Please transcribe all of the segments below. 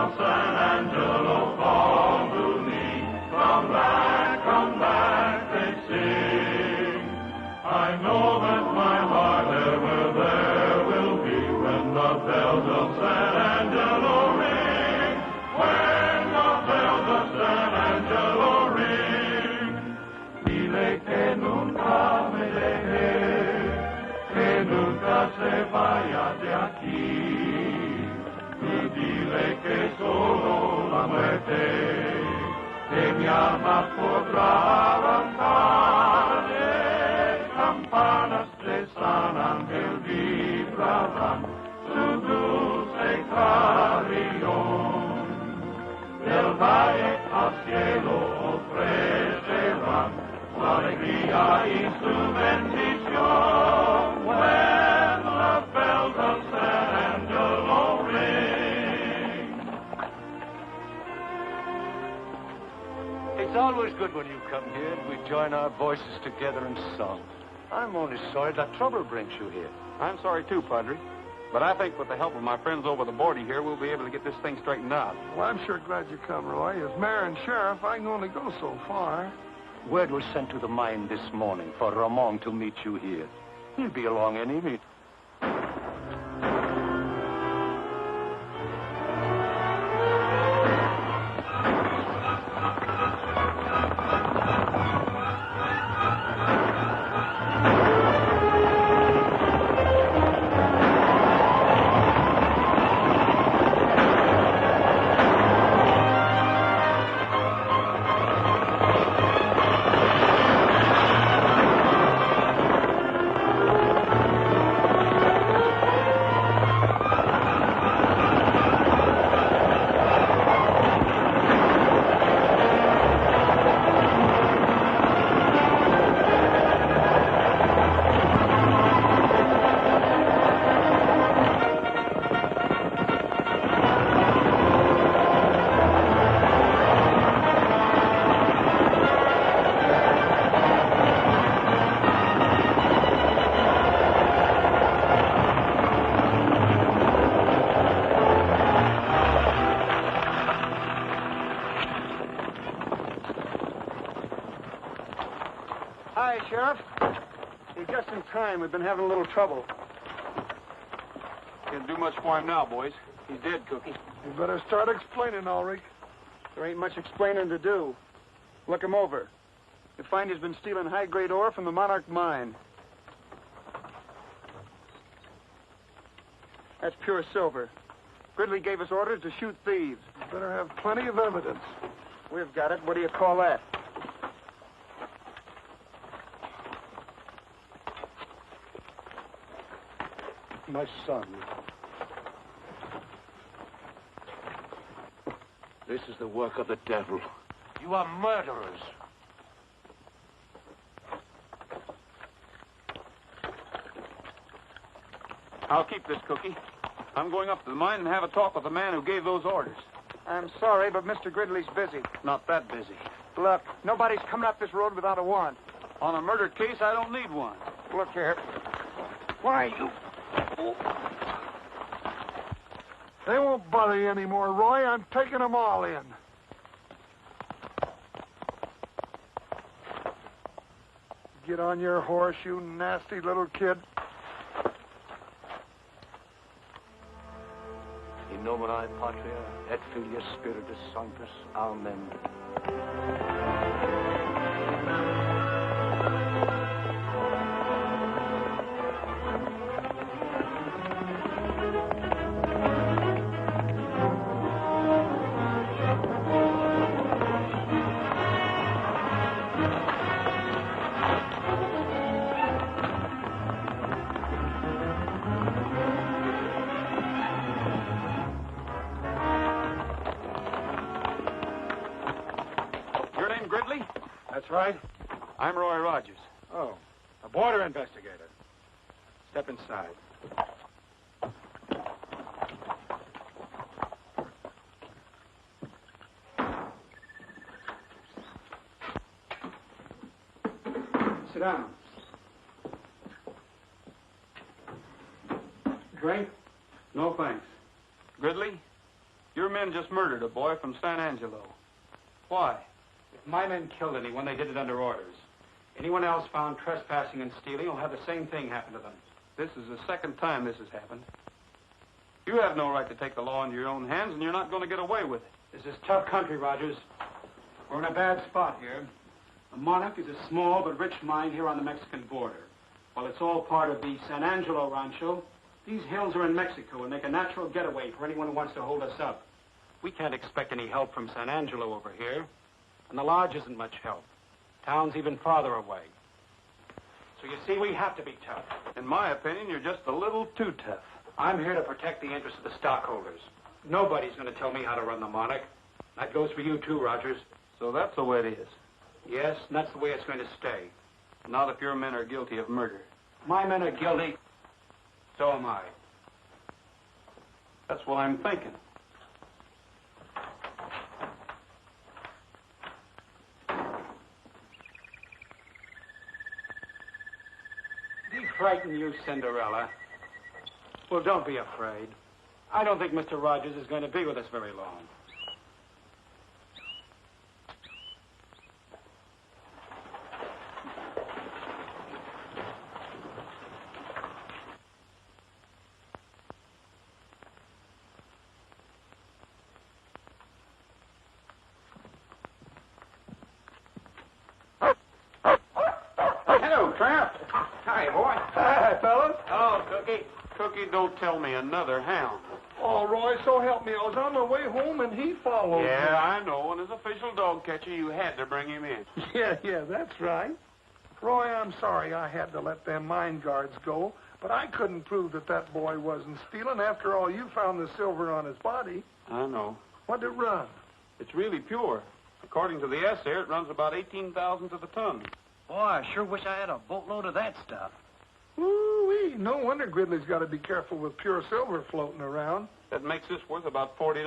of San Angelo call to me. Come back, they sing. I know that my heart ever there will be when the bells of San Angelo ring. When the bells of San Angelo ring. Dile que nunca me deje, que nunca se vaya de aquí. Y dile que solo la muerte de mi alma podrá arrancar. Campanas de San Ángel vibrarán su dulce carillón. Del valle al cielo ofrecerán su alegría y su bendición. When the bells of San Angelo ring. It's always good when you come here and we join our voices together in song. I'm only sorry that trouble brings you here. I'm sorry too, Padre. But I think with the help of my friends over the border here, we'll be able to get this thing straightened out. Well, I'm sure glad you come, Roy. As mayor and sheriff, I can only go so far. Word was sent to the mine this morning for Ramon to meet you here. He'll be along any minute. Hi, Sheriff. You're just in time. We've been having a little trouble. Can't do much for him now, boys. He's dead, Cookie. You better start explaining, Ulrich. There ain't much explaining to do. Look him over. You find he's been stealing high-grade ore from the Monarch mine. That's pure silver. Gridley gave us orders to shoot thieves. You better have plenty of evidence. We've got it. What do you call that? My son. This is the work of the devil. You are murderers. I'll keep this, Cookie. I'm going up to the mine and have a talk with the man who gave those orders. I'm sorry, but Mr. Gridley's busy. Not that busy. Look, nobody's coming up this road without a warrant. On a murder case, I don't need one. Look here. Why, you... They won't bother you anymore, Roy. I'm taking them all in. Get on your horse, you nasty little kid. In nomine Patria et Filii Spiritus Sanctus. Amen. That's right. I'm Roy Rogers. Oh, a border investigator. Step inside. Sit down. Drink? No, thanks. Gridley, Your men just murdered a boy from San Angelo. Why? If my men killed anyone, they did it under orders. Anyone else found trespassing and stealing will have the same thing happen to them. This is the second time this has happened. You have no right to take the law into your own hands, and you're not going to get away with it. This is tough country, Rogers. We're in a bad spot here. The Monarch is a small but rich mine here on the Mexican border. While it's all part of the San Angelo rancho, these hills are in Mexico and make a natural getaway for anyone who wants to hold us up. We can't expect any help from San Angelo over here, and the lodge isn't much help. Town's even farther away. So you see, we have to be tough. In my opinion, you're just a little too tough. I'm here to protect the interests of the stockholders. Nobody's going to tell me how to run the Monarch. That goes for you too, Rogers. So that's the way it is. Yes, and that's the way it's going to stay. Not if your men are guilty of murder. My men are guilty. So am I. That's what I'm thinking. Did he frighten you, Cinderella? Well, don't be afraid. I don't think Mr. Rogers is going to be with us very long. Hello, Tramp. Hi, boy. Hi, fellas. Hello, Cookie. Cookie, don't tell me another hound. Oh, Roy, so help me. I was on my way home and he followed me. Yeah, I know. And as official dog catcher, you had to bring him in. Yeah, that's right. Roy, I'm sorry I had to let them mine guards go, but I couldn't prove that boy wasn't stealing. After all, you found the silver on his body. I know. What'd it run? It's really pure. According to the assay, it runs about 18,000 to the ton. Boy, I sure wish I had a boatload of that stuff. Ooh-wee. No wonder Gridley's got to be careful with pure silver floating around. That makes this worth about $40.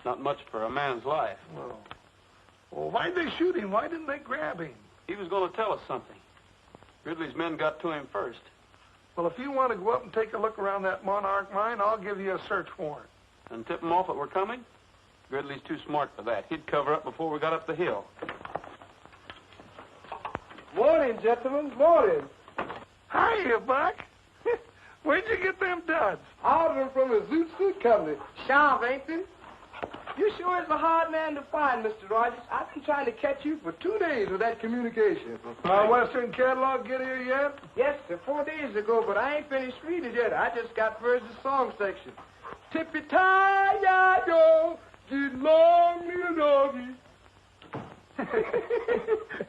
Not much for a man's life. Well, why'd they shoot him? Why didn't they grab him? He was going to tell us something. Gridley's men got to him first. Well, if you want to go up and take a look around that Monarch mine, I'll give you a search warrant. And tip him off that we're coming? Gridley's too smart for that. He'd cover up before we got up the hill. Morning, gentlemen. Morning. Hiya, Buck. Where'd you get them duds? Ordered them from the Zoot Suit Company. Sharp, ain't they? You sure is a hard man to find, Mr. Rogers. I've been trying to catch you for 2 days with that communication. Western catalog get here yet? Yes, sir, 4 days ago, but I ain't finished reading it yet. I just got first the song section. Tippy-tie-ya-yo, get long, little doggy.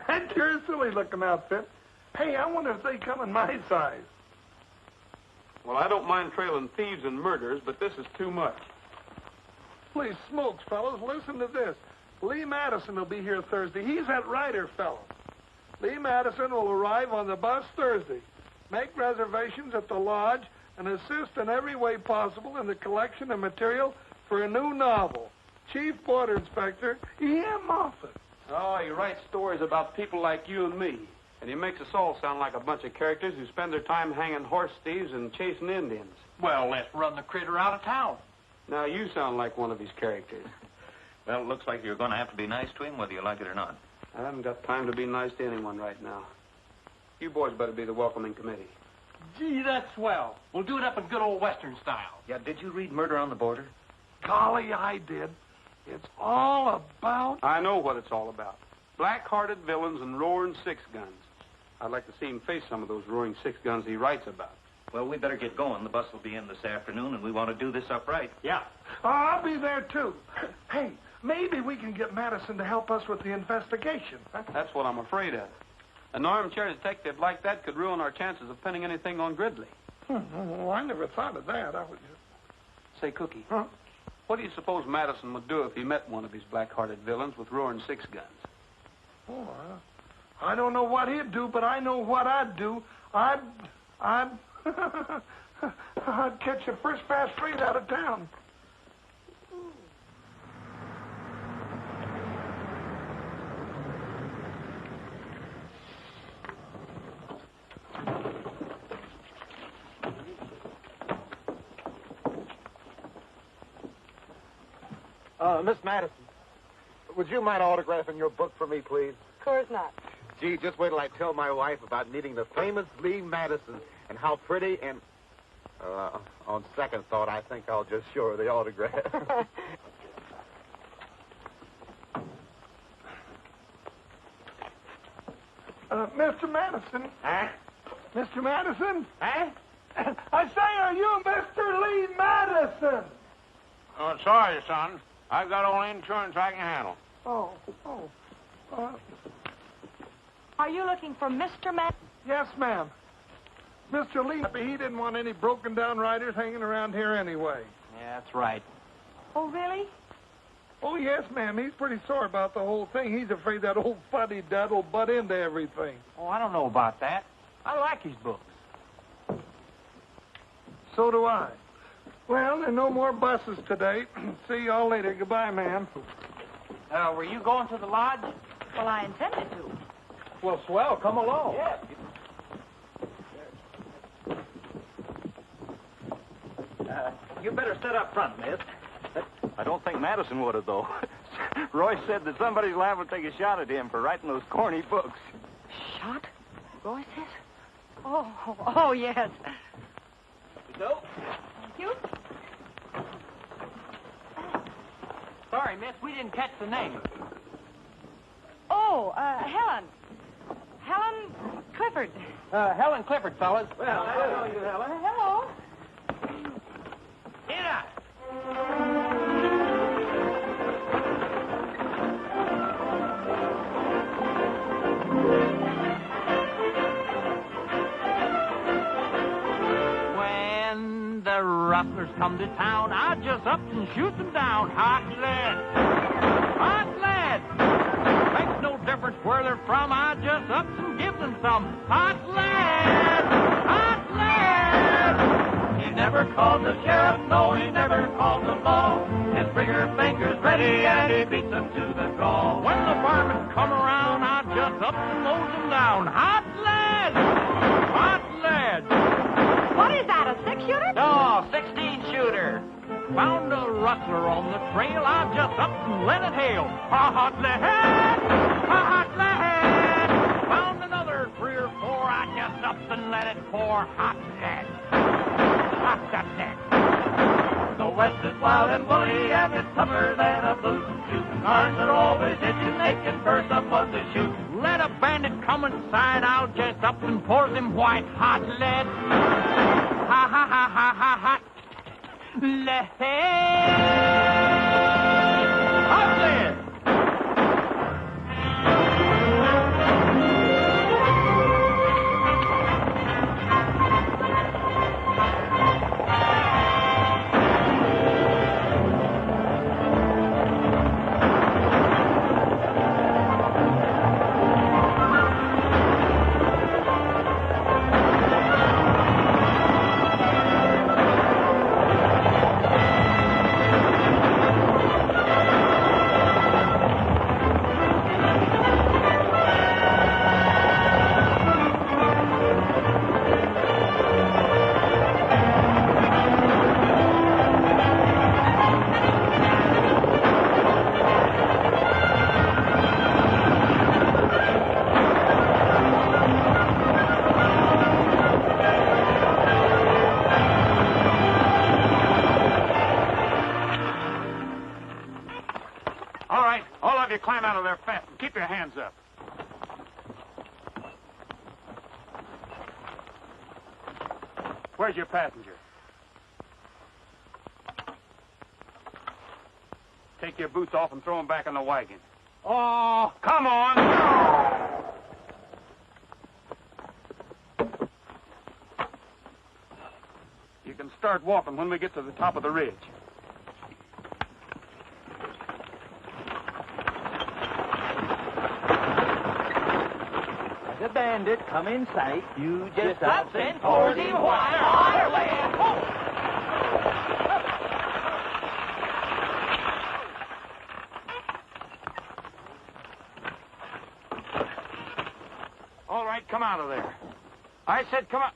That sure is silly looking outfit. Hey, I wonder if they come in my size. Well, I don't mind trailing thieves and murderers, but this is too much. Holy smokes, fellas, listen to this. Lee Madison will be here Thursday. He's that writer fellow. Lee Madison will arrive on the bus Thursday. Make reservations at the lodge and assist in every way possible in the collection of material for a new novel. Chief Border Inspector E.M. Moffat. Oh, he writes stories about people like you and me. And he makes us all sound like a bunch of characters who spend their time hanging horse thieves and chasing Indians. Well, let's run the critter out of town. Now, you sound like one of his characters. Well, it looks like you're going to have to be nice to him, whether you like it or not. I haven't got time to be nice to anyone right now. You boys better be the welcoming committee. Gee, that's swell. We'll do it up in good old Western style. Yeah, did you read Murder on the Border? Golly, I did. It's all about... I know what it's all about. Black-hearted villains and roaring six guns. I'd like to see him face some of those roaring six guns he writes about. Well, we better get going. The bus will be in this afternoon, and we want to do this up right. Yeah. I'll be there, too. Hey, maybe we can get Madison to help us with the investigation. Huh? That's what I'm afraid of. An armchair detective like that could ruin our chances of pinning anything on Gridley. Well, I never thought of that. I was just... Say, Cookie, Huh? what do you suppose Madison would do if he met one of these black-hearted villains with roaring six guns? Oh, I don't know what he'd do, but I know what I'd do. I'd catch a first pass straight out of town. Miss Madison, would you mind autographing your book for me, please? Of course not. Gee, just wait till I tell my wife about meeting the famous Lee Madison and how pretty and... on second thought, I think I'll just show her the autograph. Mr. Madison. Huh? Mr. Madison? Huh? I say, are you Mr. Lee Madison? Oh, sorry, son. I've got only insurance I can handle. Oh. Are you looking for Mr. Madison? Yes, ma'am. Mr. Lee, he didn't want any broken-down riders hanging around here anyway. Yeah, that's right. Oh, really? Oh, yes, ma'am. He's pretty sore about the whole thing. He's afraid that old fuddy-dud will butt into everything. Oh, I don't know about that. I like his books. So do I. Well, there are no more buses today. See y'all later. Goodbye, ma'am. Were you going to the lodge? Well, I intended to. Well, swell. Come along. Yeah. You better sit up front, miss. I don't think Madison would have, though. Roy said that somebody's liable to take a shot at him for writing those corny books. Shot? Roy says? Oh, yes. No. Thank you. Sorry, miss. We didn't catch the name. Oh, Helen. Helen Clifford. Helen Clifford, fellas. Well, I know you, Helen. Hello. Get up. When the rustlers come to town, I just up and shoot them down. Hot lead. Hot lead. Makes no difference where they're from. I just up and give them some hot lead. Hot lead. He never called the sheriff, no, he never called the law. His trigger finger's ready and he beats them to the draw. When the firemen come around, I just up and mows them down. Hot lead! Hot lead! What is that, a six-shooter? No, 16-shooter. Found a rustler on the trail, I just up and let it hail. Hot lead! Hot lead! Found another 3 or 4, I just up and let it pour. Hot lead! Hot lead! The West is wild and woolly and it's tougher than a blue suit. Cars are always itching, they can burst someone to shoot. Let a bandit come inside, I'll just up and pour them white hot lead. Ha ha ha ha ha ha. Lead. Hot lead. Climb out of there fast and keep your hands up. Where's your passenger? Take your boots off and throw them back in the wagon. Oh, come on! You can start walking when we get to the top of the ridge. The bandit come in sight. You just up and pour the water away. All right, come out of there. I said come out.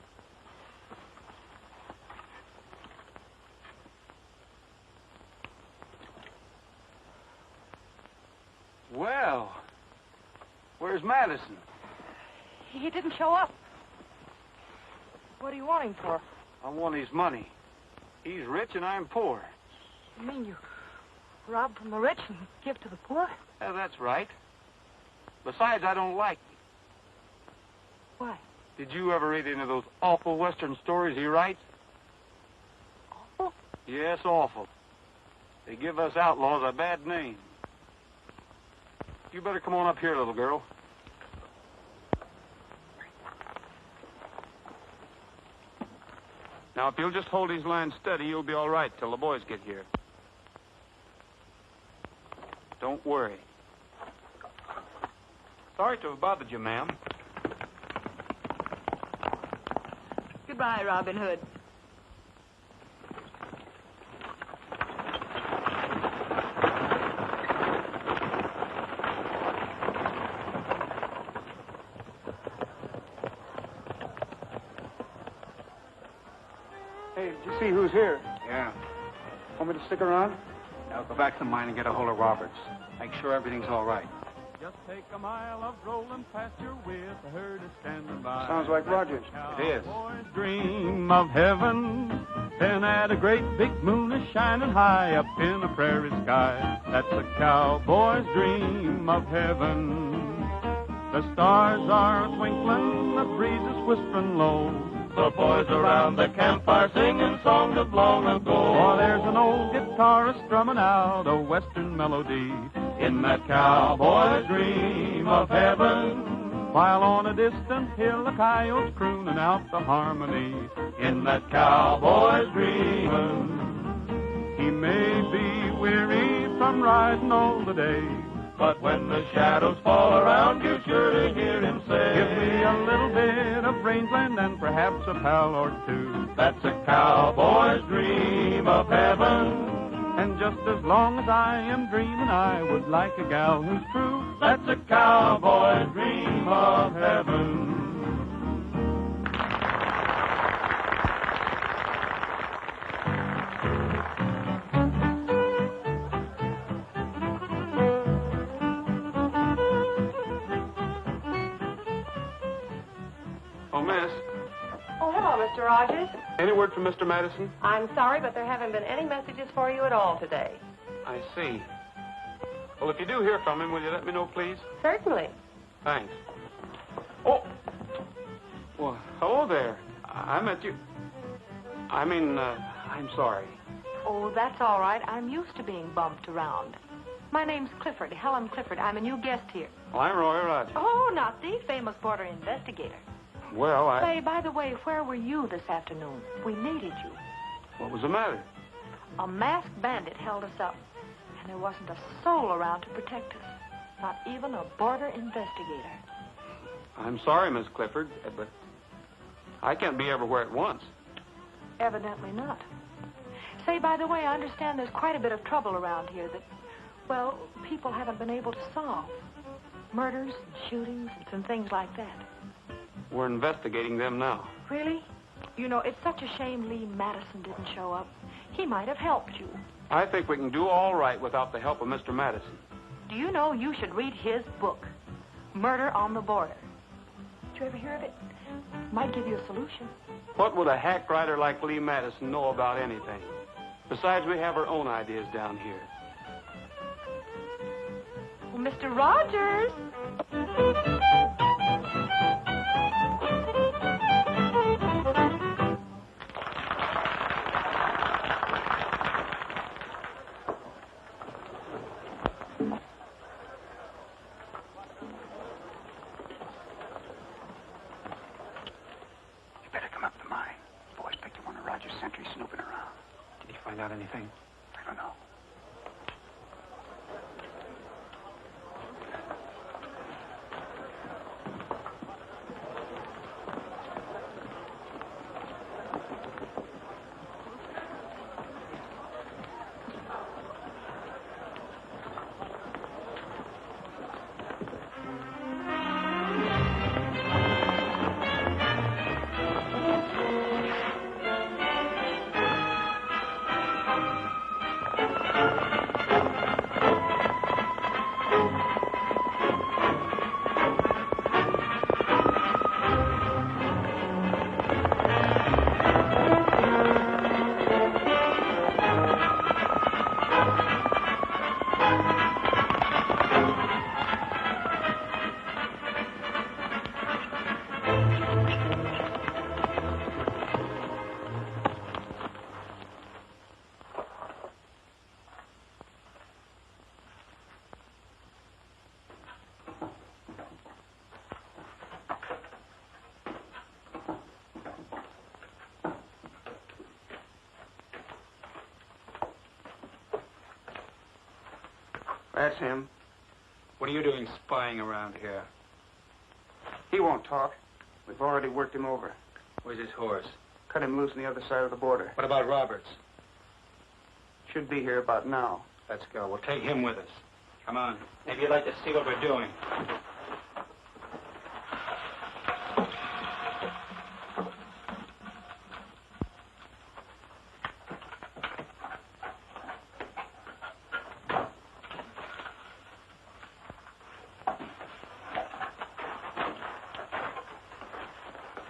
Where's Madison? He didn't show up. What do you want him for? I want his money. He's rich and I'm poor. You mean you rob from the rich and give to the poor? Yeah, that's right. Besides, I don't like him. Why? Did you ever read any of those awful Western stories he writes? Awful? Yes, awful. They give us outlaws a bad name. You better come on up here, little girl. Now, if you'll just hold his line steady, you'll be all right till the boys get here. Don't worry. Sorry to have bothered you, ma'am. Goodbye, Robin Hood. Hey, did you see who's here? Yeah. Want me to stick around? Now go back to the mine and get a hold of Roberts. Make sure everything's all right. Just take a mile of rolling pasture with a herd is standing by. Sounds like Rogers. It is. Boys dream of heaven, then at a great big moon is shining high up in the prairie sky. That's a cowboy's dream of heaven. The stars are twinkling, the breeze is whispering low. The boys around the campfire singing songs of long ago. Oh, there's an old guitarist strumming out a western melody in that cowboy's dream of heaven. While on a distant hill a coyote's crooning out the harmony in that cowboy's dreaming. He may be weary from riding all the day, but when the shadows fall around, you're sure to hear him say, give me a little bit of rangeland and perhaps a pal or two. That's a cowboy's dream of heaven. And just as long as I am dreaming, I would like a gal who's true. That's a cowboy's dream of heaven. Oh, miss. Oh, hello, Mr. Rogers. Any word from Mr. Madison? I'm sorry, but there haven't been any messages for you at all today. I see. Well, if you do hear from him, will you let me know, please? Certainly. Thanks. Oh! Well, hello there. I met you. I'm sorry. Oh, that's all right. I'm used to being bumped around. My name's Clifford, Helen Clifford. I'm a new guest here. Well, I'm Roy Rogers. Oh, not the famous border investigator. Well, Say, by the way, where were you this afternoon? We needed you. What was the matter? A masked bandit held us up, and there wasn't a soul around to protect us. Not even a border investigator. I'm sorry, Miss Clifford, but I can't be everywhere at once. Evidently not. Say, by the way, I understand there's quite a bit of trouble around here that, well, people haven't been able to solve. Murders and shootings and some things like that. We're investigating them now. Really? You know, it's such a shame Lee Madison didn't show up. He might have helped you. I think we can do all right without the help of Mr. Madison. Do you know you should read his book, Murder on the Border? Did you ever hear of it? Might give you a solution. What would a hack writer like Lee Madison know about anything? Besides, we have our own ideas down here. Well, Mr. Rogers! Find out anything? I don't know. That's him. What are you doing spying around here? He won't talk. We've already worked him over. Where's his horse? Cut him loose on the other side of the border. What about Roberts? Should be here about now. Let's go. We'll take him with us. Come on. Maybe you'd like to see what we're doing.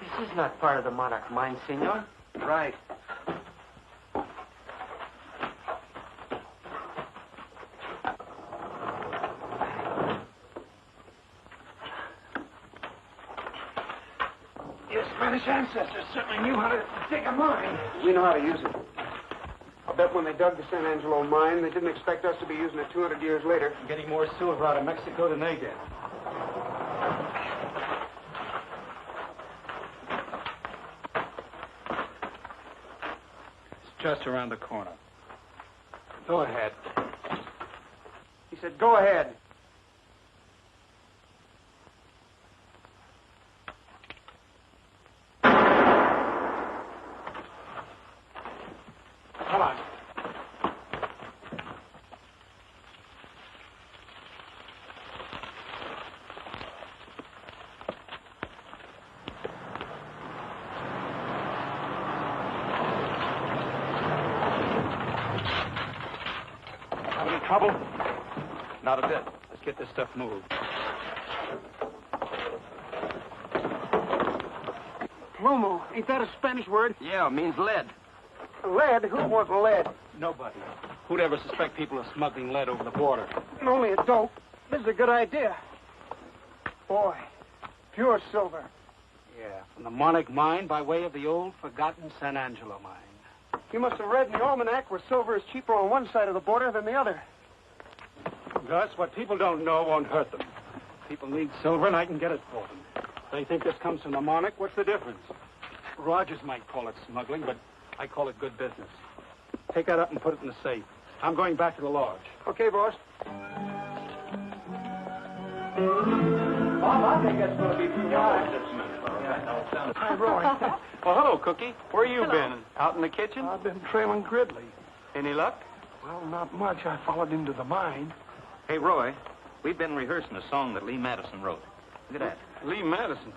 This is not part of the Monarch mine, senor. Right. Your Spanish ancestors certainly knew how to dig a mine. We know how to use it. I'll bet when they dug the San Angelo mine, they didn't expect us to be using it 200 years later. I'm getting more silver out of Mexico than they did. It's just around the corner. Go ahead. He said, go ahead. Come on. Have any trouble? Not a bit. Let's get this stuff moved. Plomo, ain't that a Spanish word? Yeah, it means lead. Lead? Who wants lead? Nobody. Who'd ever suspect people of smuggling lead over the border? Only a dope. This is a good idea. Boy, pure silver. Yeah, from the Monarch mine by way of the old forgotten San Angelo mine. You must have read in the almanac where silver is cheaper on one side of the border than the other. Gus, what people don't know won't hurt them. People need silver, and I can get it for them. They think this comes from the Monarch. What's the difference? Rogers might call it smuggling, but I call it good business. Take that up and put it in the safe. I'm going back to the lodge. Okay, boss. Bob, I think that's going to be too high. Hi, Roy. Well, hello, Cookie. Where you been? Out in the kitchen? I've been trailing Gridley. Any luck? Well, not much. I followed him to the mine. Hey, Roy, we've been rehearsing a song that Lee Madison wrote. Look at that. Lee Madison.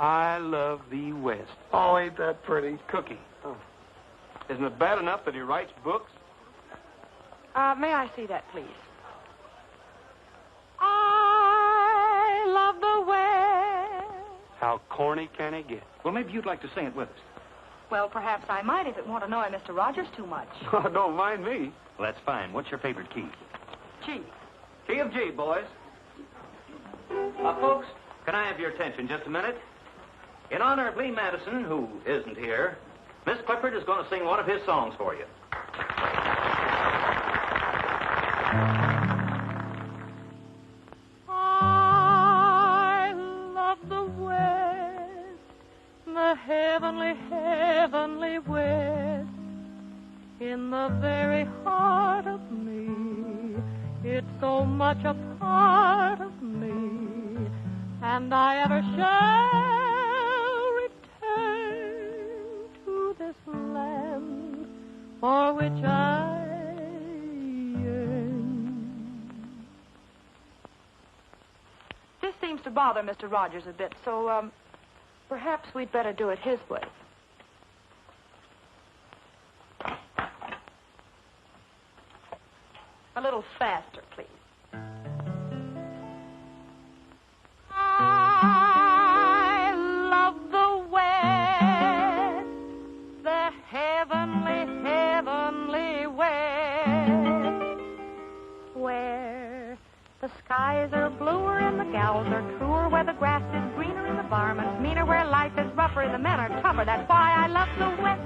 I love the West. Oh, ain't that pretty? Cookie. Oh. Isn't it bad enough that he writes books? May I see that, please? I love the West. How corny can he get? Well, maybe you'd like to sing it with us. Well, perhaps I might if it won't annoy Mr. Rogers too much. Oh, don't mind me. Well, that's fine. What's your favorite key? Gee. Key of G, boys. Folks, can I have your attention just a minute? In honor of Lee Madison, who isn't here, Miss Clifford is going to sing one of his songs for you. I love the West, the heavenly, heavenly West. In the very heart of me, it's so much a part of me, and I ever shall return to this land for which I yearn. This seems to bother Mr. Rogers a bit, so, perhaps we'd better do it his way. A little faster, please. I love the West, the heavenly, heavenly West, where the skies are bluer and the gals are truer, where the grass is greener and the varmints meaner, where life is rougher and the men are tougher. That's why I love the West.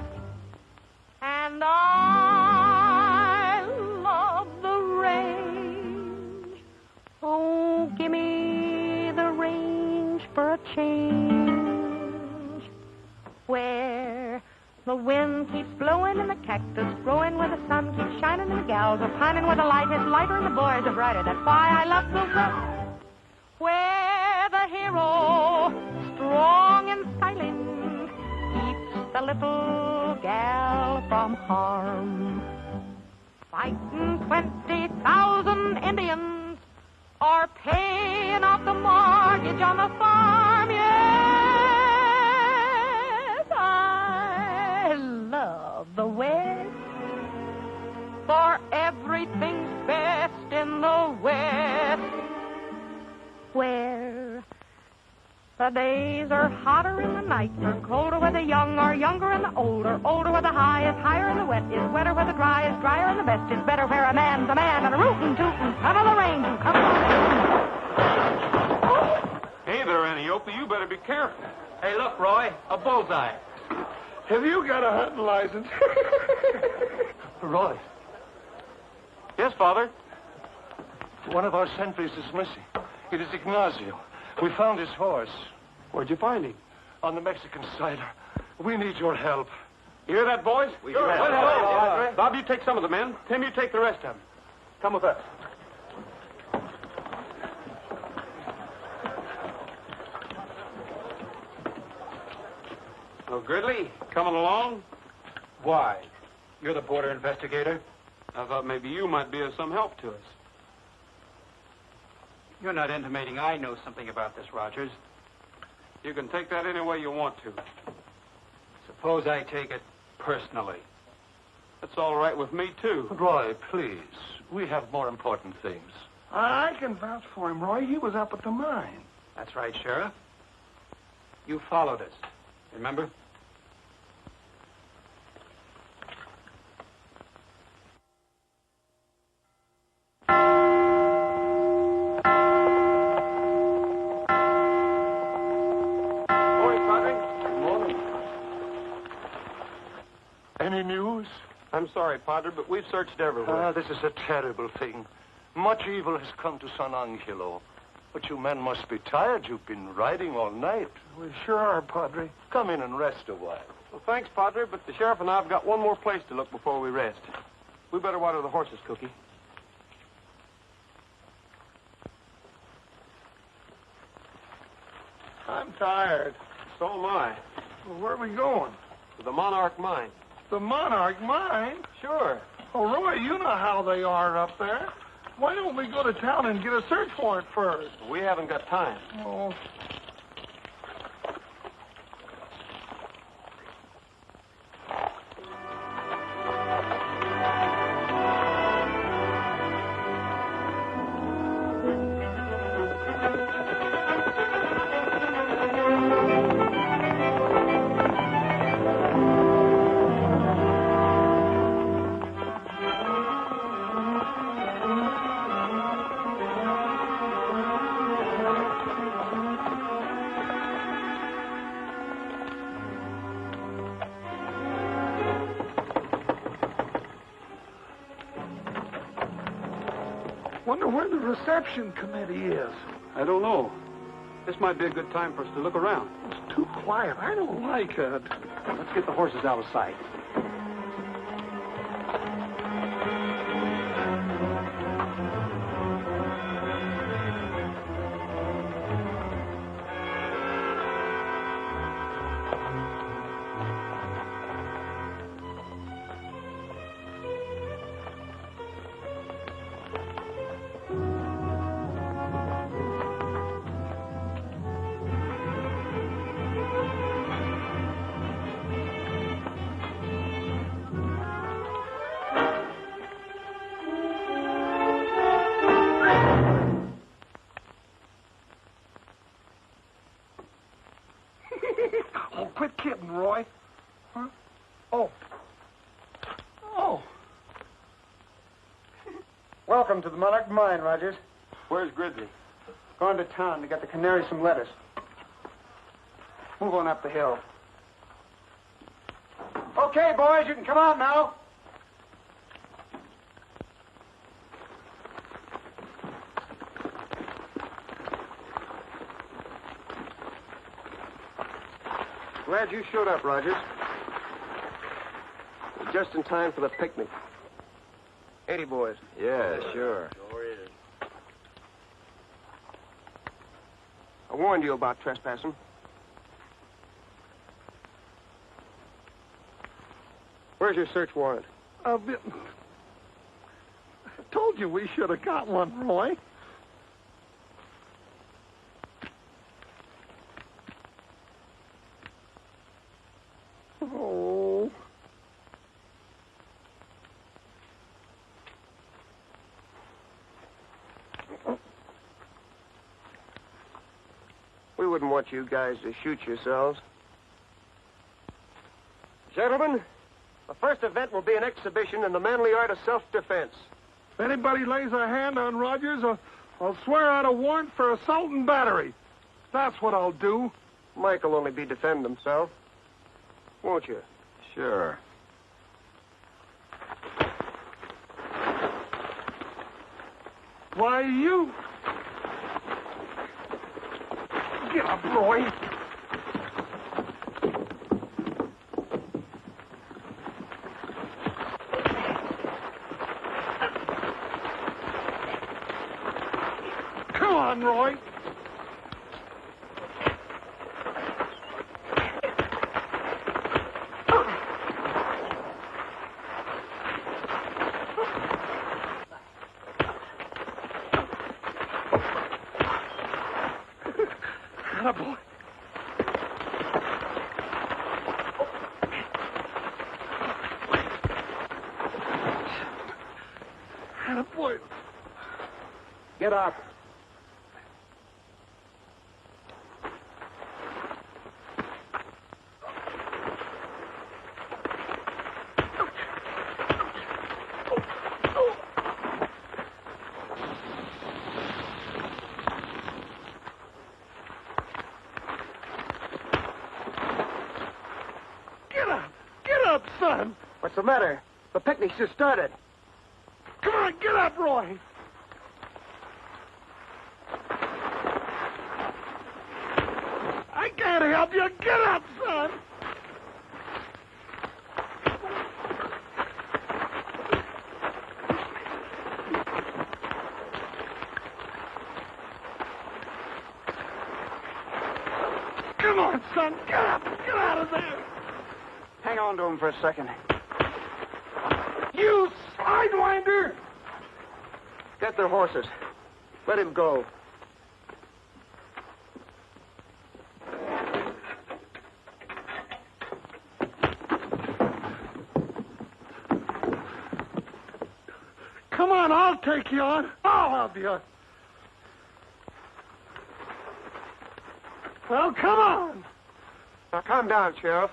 And I love the range. Oh, give me the range for a change, where The wind keeps blowing and the cactus growing where the sun keeps shining and the gals are pining where the light is lighter and the boys are brighter. That's why I love the West, where the hero, strong and silent, keeps the little gal from harm. Fighting 20,000 Indians or paying off the mortgage on the farm, yes, I love the West, for everything's best in the West, where the days are hotter and the nights are colder, where the young are younger and the older, older, where the high is higher and the wet is wetter, where the dry is drier and the best is better, where a man's a man and a rootin' tootin' son of the range who comes on. Hey there, Annie Opie. You better be careful. Hey, look, Roy, a bullseye. Have you got a hunting license? Roy, Yes, Father. one of our sentries is missing. It is Ignacio. We found his horse. Where'd you find him? On the Mexican side. We need your help. You hear that, boys? Sure. Bob, you take some of the men. Tim, you take the rest of them. Come with us. Oh, Gridley, coming along? Why? You're the border investigator? I thought maybe you might be of some help to us. You're not intimating I know something about this, Rogers. You can take that any way you want to. Suppose I take it personally. That's all right with me, too. Roy, please. We have more important things. I can vouch for him, Roy. He was up at the mine. That's right, Sheriff. You followed us. Remember? Any news? I'm sorry, Padre, but we've searched everywhere. This is a terrible thing. Much evil has come to San Angelo. But you men must be tired. You've been riding all night. We sure are, Padre. Come in and rest a while. Well, thanks, Padre, but the sheriff and I have got one more place to look before we rest. We better water the horses, Cookie. I'm tired. So am I. Well, where are we going? To the Monarch Mine. The Monarch Mine? Sure. Oh, Roy, you know how they are up there. Why don't we go to town and get a search warrant first? We haven't got time. Oh. Wonder where the reception committee is. I don't know. This might be a good time for us to look around. It's too quiet. I don't like it. Let's get the horses out of sight. Oh, quit kidding, Roy. Huh? Oh. Oh. Welcome to the Monarch Mine, Rogers. Where's Gridley? Going to town to get the canary some lettuce. Move on up the hill. Okay, boys, you can come out now. Glad you showed up, Rogers. just in time for the picnic. 80 boys. Yeah, sure. I warned you about trespassing. Where's your search warrant? I told you we should have got one, Roy. Oh. We wouldn't want you guys to shoot yourselves. Gentlemen, the first event will be an exhibition in the manly art of self-defense. If anybody lays a hand on Rogers, I'll swear out a warrant for assault and battery. That's what I'll do. Mike will only be defending himself. Won't you? Sure. Why, you... Get up, Roy. Come on, Roy. Attaboy. Attaboy. Get up. Son. What's the matter? The picnic's just started. Come on, get up, Roy. I can't help you. Get up, son. Come on, son. Get up. Get out of there. Hang on to him for a second. You sidewinder! Get their horses. Let him go. Come on, I'll take you on. I'll help you. Well, come on. Now, calm down, Sheriff.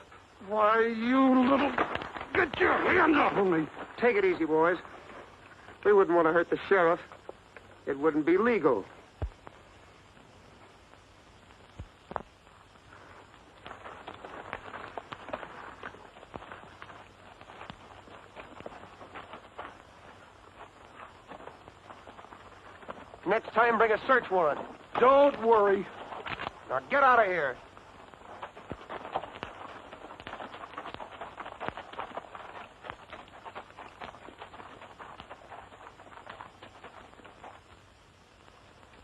Why, you little... Get your hands off of me. Take it easy, boys. We wouldn't want to hurt the sheriff. It wouldn't be legal. Next time, bring a search warrant. Don't worry. Now, get out of here.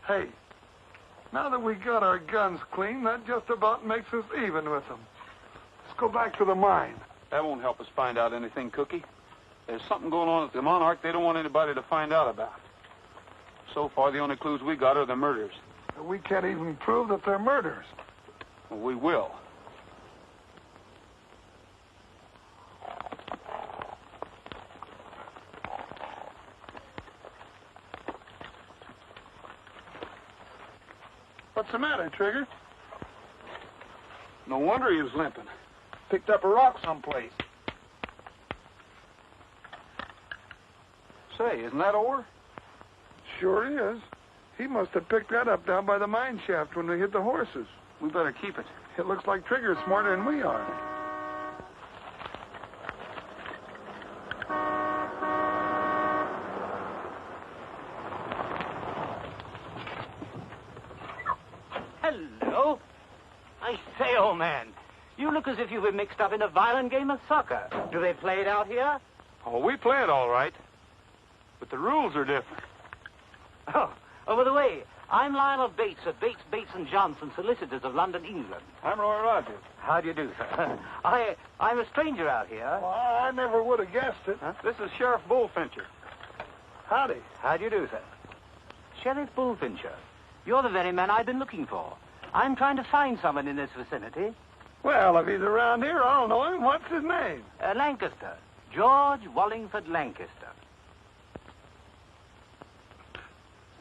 Hey, now that we got our guns clean, that just about makes us even with them. Let's go back to the mine. That won't help us find out anything, Cookie. There's something going on at the Monarch they don't want anybody to find out about. So far, the only clues we got are the murders. We can't even prove that they're murders. Well, we will. What's the matter, Trigger? No wonder he was limping. Picked up a rock someplace. Say, isn't that ore? Sure is. He must have picked that up down by the mine shaft when we hit the horses. We better keep it. It looks like Trigger's smarter than we are. Hello. I say, old man, You look as if you were mixed up in a violent game of soccer. Do they play it out here? Oh, we play it all right. But the rules are different. Oh, by the way, I'm Lionel Bates of Bates, Bates & Johnson, solicitors of London, England. I'm Roy Rogers. How do you do, sir? I'm a stranger out here. Well, I never would have guessed it. Huh? This is Sheriff Bullfincher. Howdy. How do you do, sir? Sheriff Bullfincher. You're the very man I've been looking for. I'm trying to find someone in this vicinity. Well, if he's around here, I'll know him. What's his name? Lancaster. George Wallingford Lancaster.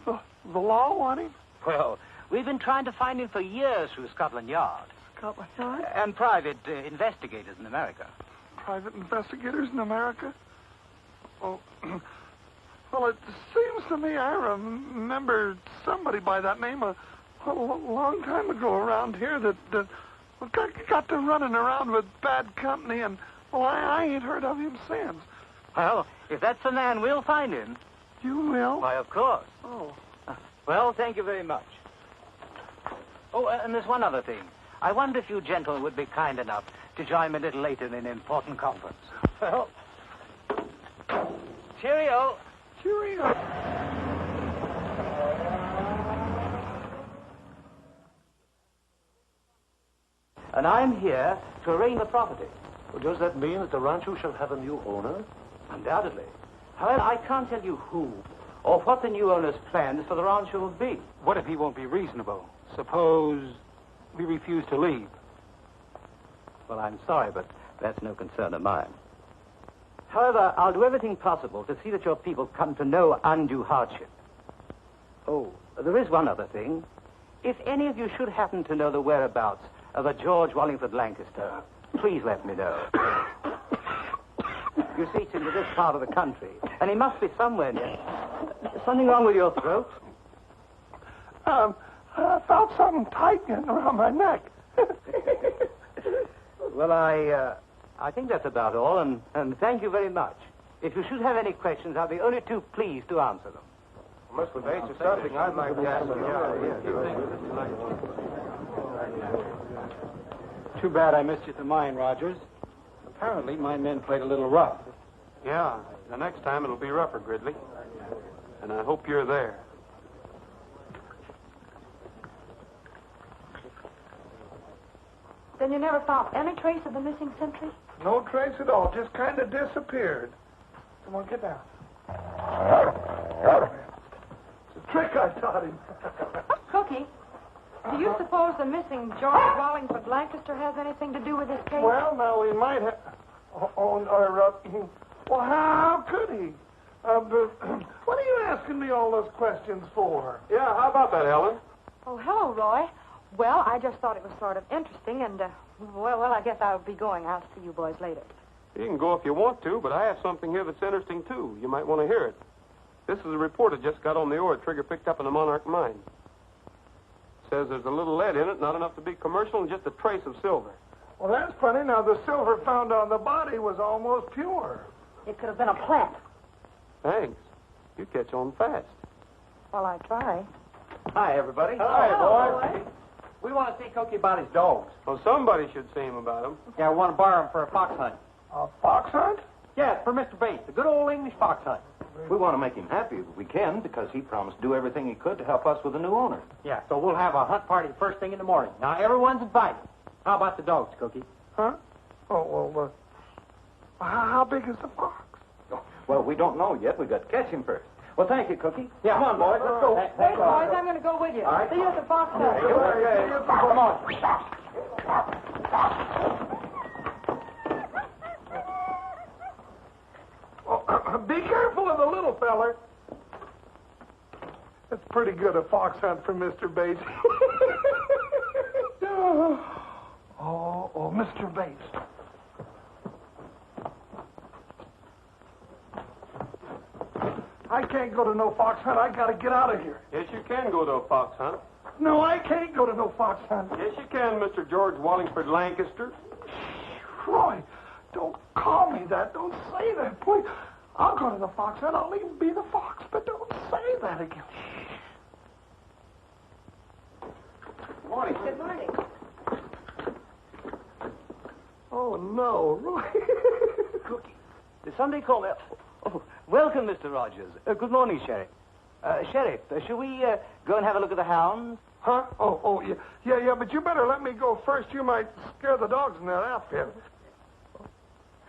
The law want him? Well, we've been trying to find him for years through Scotland Yard. Scotland Yard? And private investigators in America. Private investigators in America? Oh, well, it seems to me I remember somebody by that name a long time ago around here that got to running around with bad company, and, well, I ain't heard of him since. Well, if that's the man, we'll find him. You will? Why, of course. Oh. Well, thank you very much. Oh, and there's one other thing. I wonder if you gentlemen would be kind enough to join me a little later in an important conference. Well, cheerio. Cheerio. And I'm here to arraign the property. Well, does that mean that the rancho shall have a new owner? Undoubtedly. However, I can't tell you who or what the new owner's plans for the rancho will be. What if he won't be reasonable? Suppose we refuse to leave. Well, I'm sorry, but that's no concern of mine. However, I'll do everything possible to see that your people come to no undue hardship. Oh, there is one other thing. If any of you should happen to know the whereabouts of a George Wallingford Lancaster, please let me know. You see, it's into this part of the country, and he must be somewhere near. Something wrong with your throat? I felt something tight getting around my neck. Well, I think that's about all, and thank you very much. If you should have any questions, I'll be only too pleased to answer them. Mr. Bates, there's something I'd like to ask you. Too bad I missed you at the mine, Rogers. Apparently, my men played a little rough. Yeah, the next time it'll be rougher, Gridley. And I hope you're there. Then you never found any trace of the missing sentry? No trace at all. Just kind of disappeared. Come on, get down. It's a trick I taught him. Cookie, do you suppose the missing George Wallingford Lancaster has anything to do with this case? Well, now, we might have... well, how could he? What are you asking me all those questions for? Yeah, how about that, Ellen? Oh, hello, Roy. Well, I just thought it was sort of interesting, and, well, I guess I'll be going. I'll see you boys later. You can go if you want to, but I have something here that's interesting, too. You might want to hear it. This is a report that just got on the ore Trigger picked up in the Monarch mine. It says there's a little lead in it, not enough to be commercial, and just a trace of silver. Well, that's funny. Now, the silver found on the body was almost pure. It could have been a plant. Thanks. You catch on fast. Well, I try. Hi, everybody. Hi, boy. We want to see Cookie about his dogs. Well, somebody should see him about him. Yeah, we want to borrow him for a fox hunt. A fox hunt? Yes, for Mr. Bates, a good old English fox hunt. We want to make him happy if we can, because he promised to do everything he could to help us with the new owner. Yeah, so we'll have a hunt party first thing in the morning. Now, everyone's invited. How about the dogs, Cookie? Huh? Oh, well, how big is the fox? Well, we don't know yet. We've got to catch him first. Well, thank you, Cookie. Yeah. Come on, boys. Let's go. Hey, boys, I'm going to go with you. All right. See you at the fox hunt. Okay. Come on. Oh, be careful of the little feller. That's pretty good, a fox hunt for Mr. Bates. oh, Mr. Bates. I can't go to no fox hunt. I got to get out of here. Yes, you can go to a fox hunt. No, I can't go to no fox hunt. Yes, you can, Mr. George Wallingford Lancaster. Roy, don't call me that. Don't say that, please. I'll go to the fox hunt. I'll even be the fox, but don't say that again. Good morning. Good morning. no, Roy. Cookie. Did somebody call me? Oh, welcome, Mr. Rogers. Good morning, Sheriff. Sheriff, shall we go and have a look at the hounds? Huh? Oh, yeah. Yeah, but you better let me go first. You might scare the dogs in that outfit.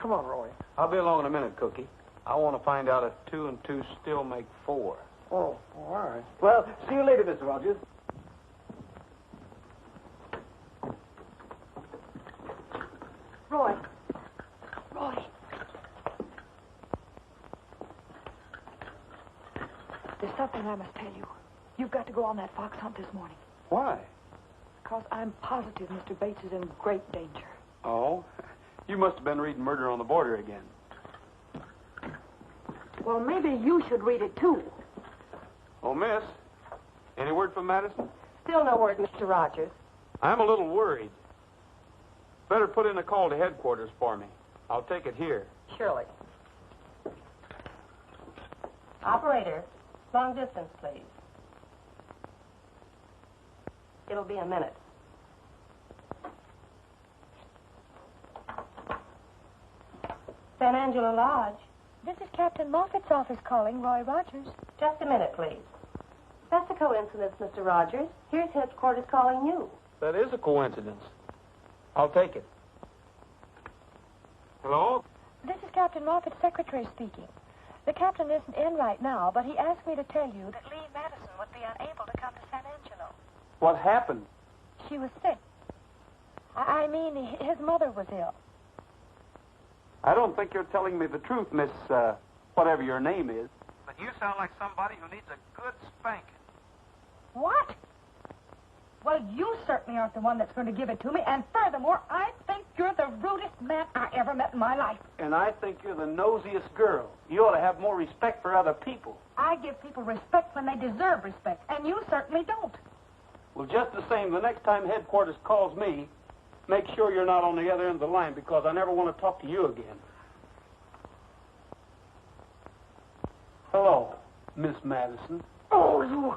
Come on, Roy. I'll be along in a minute, Cookie. I want to find out if 2 and 2 still make 4. Oh, all right. Well, see you later, Mr. Rogers. Roy. There's something I must tell you. You've got to go on that fox hunt this morning. Why? Because I'm positive Mr. Bates is in great danger. Oh? You must have been reading Murder on the Border again. Well, maybe you should read it, too. Oh, miss, any word from Madison? Still no word, Mr. Rogers. I'm a little worried. Better put in a call to headquarters for me. I'll take it here. Surely. Operator, long distance, please. It'll be a minute. San Angelo Lodge. This is Captain Moffat's office calling, Roy Rogers. Just a minute, please. That's a coincidence, Mr. Rogers. Here's headquarters calling you. That is a coincidence. I'll take it. Hello? This is Captain Moffat's secretary speaking. The captain isn't in right now, but he asked me to tell you that Lee Madison would be unable to come to San Angelo. What happened? She was sick. I mean, his mother was ill. I don't think you're telling me the truth, Miss, whatever your name is. But you sound like somebody who needs a good spanking. What? Well, you certainly aren't the one that's going to give it to me, and furthermore, I think you're the rudest man I ever met in my life. And I think you're the nosiest girl. You ought to have more respect for other people. I give people respect when they deserve respect, and you certainly don't. Well, just the same, the next time headquarters calls me, make sure you're not on the other end of the line, because I never want to talk to you again. Hello, Miss Madison. Oh, you...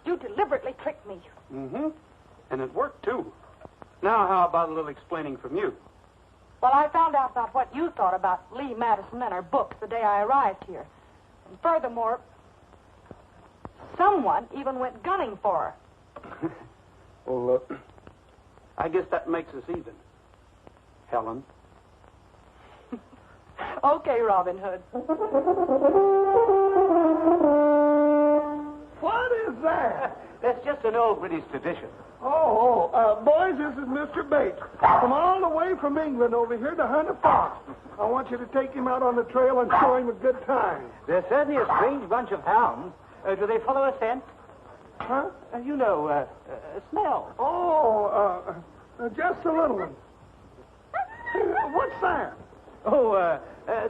You deliberately tricked me. Mm-hmm. And it worked, too. Now, how about a little explaining from you? Well, I found out about what you thought about Lee Madison and her books the day I arrived here. And furthermore, someone even went gunning for her. Well, I guess that makes us even. Helen. Okay, Robin Hood. What is that? That's just an old British tradition. Boys, this is Mr. Bates. Come all the way from England over here to hunt a fox. I want you to take him out on the trail and show him a good time. They're certainly a strange bunch of hounds. Do they follow a scent? Huh? Smell. Just a little one. What's that?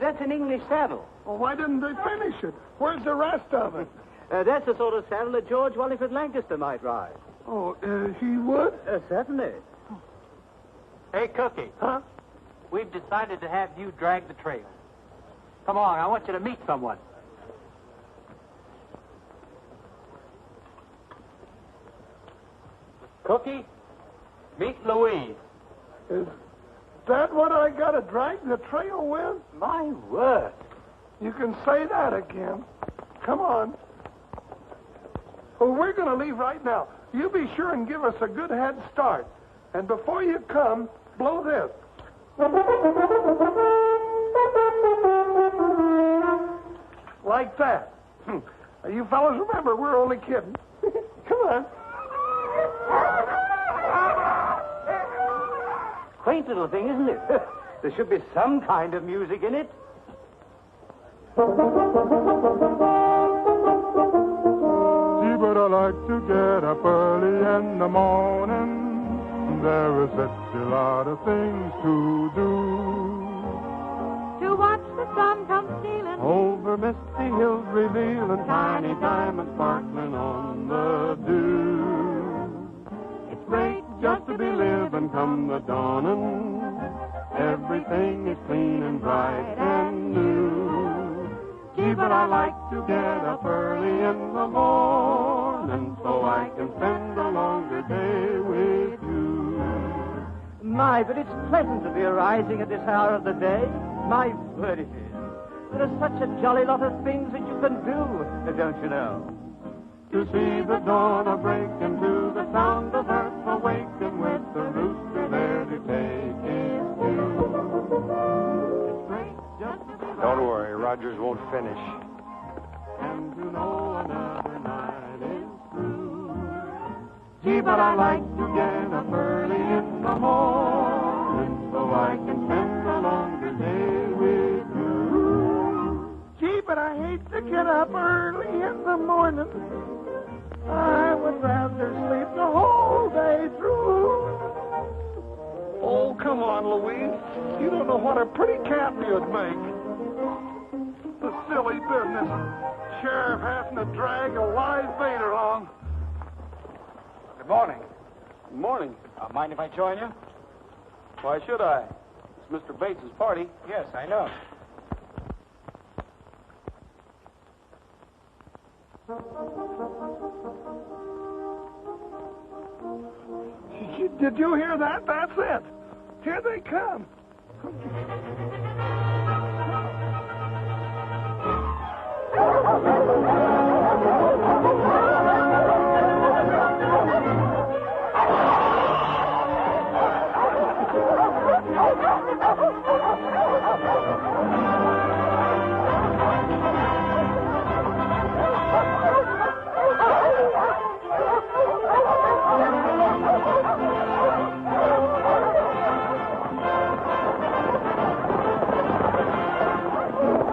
That's an English saddle. Well, why didn't they finish it? Where's the rest of it? That's the sort of saddle that George Wallingford Lancaster might ride. He would? Certainly. Hey, Cookie. Huh? We've decided to have you drag the trail. Come on, I want you to meet someone. Cookie, meet Louise. Is that what I got to drag the trail with? My word. You can say that again. Come on. Well, we're going to leave right now. You be sure and give us a good head start. And before you come, blow this. Like that. You fellas remember, we're only kidding. Come on. Quaint little thing, isn't it? There should be some kind of music in it. But I like to get up early in the morning. There is such a lot of things to do. To watch the sun come stealing Over misty hills revealing tiny diamonds sparkling on the dew. It's great just to be living come the dawning. Everything is clean and bright and new. Gee, but I like to get up early in the morning so I can spend a longer day with you. My, but it's pleasant to be arising at this hour of the day. My word, it is. There are such a jolly lot of things that you can do, don't you know? To see the dawn a-break and to the sound of earth awaken with the rooster there to take his cue. It's great just to be Don't worry, Rogers won't finish. and to know another night is through. Gee, but I like to get up early in the morning so I can spend a longer day with you. Gee, but I hate to get up early in the morning. I would rather sleep the whole day through. Oh, come on, Louise. You don't know what a pretty cat you'd make. The silly business. Sheriff having to drag a live bait along. Good morning. Good morning. Mind if I join you? Why should I? It's Mr. Bates's party. Yes, I know. Did you hear that? That's it. Here they come.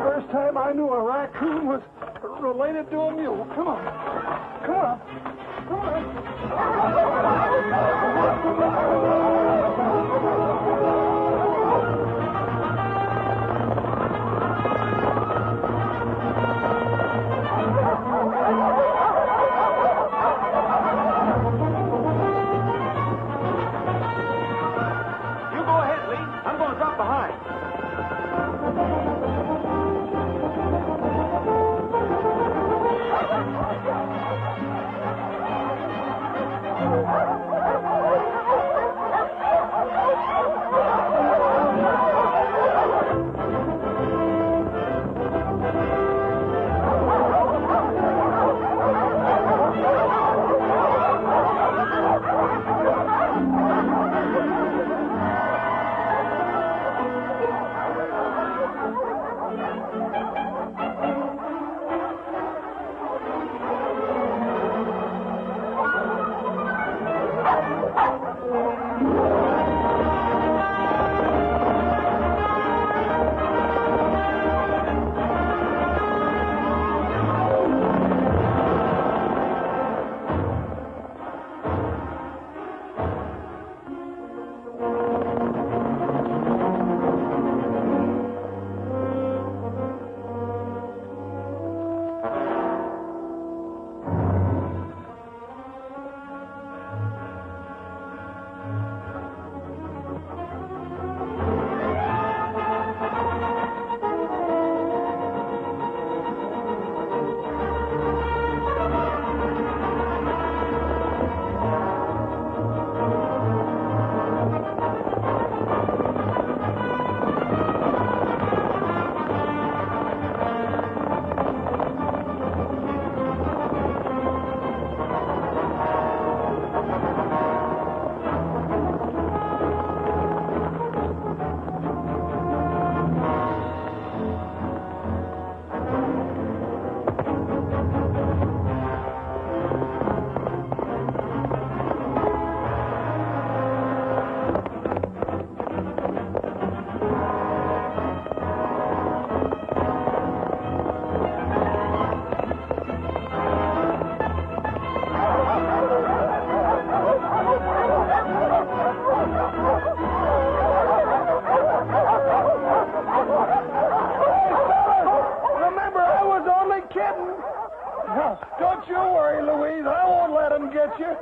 First time I knew a raccoon was related to a mule. Come on. Come on. Come on. You go ahead, Lee. I'm going to drop behind. Don't you worry, Louise. I won't let him get you.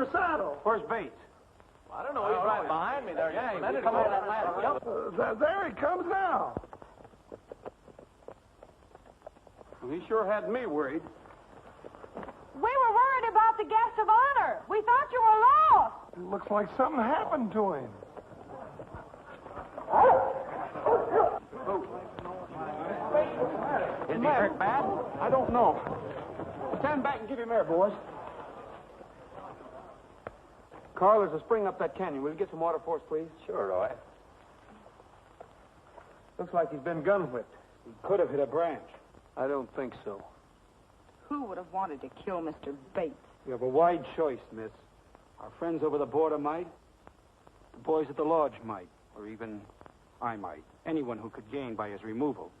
your saddle. Where's Bates? I don't know. He's right behind me there. Yeah, he come out of that last jump. There he comes now. Well, he sure had me worried. We were worried about the guest of honor. We thought you were lost. It looks like something happened to him. Is he hurt bad? I don't know. Stand back and give him air, boys. Carl, there's a spring up that canyon. Will you get some water for us, please? Sure, Roy. Looks like he's been gun-whipped. He could have hit a branch. I don't think so. Who would have wanted to kill Mr. Bates? You have a wide choice, miss. Our friends over the border might. The boys at the lodge might. Or even I might. Anyone who could gain by his removal.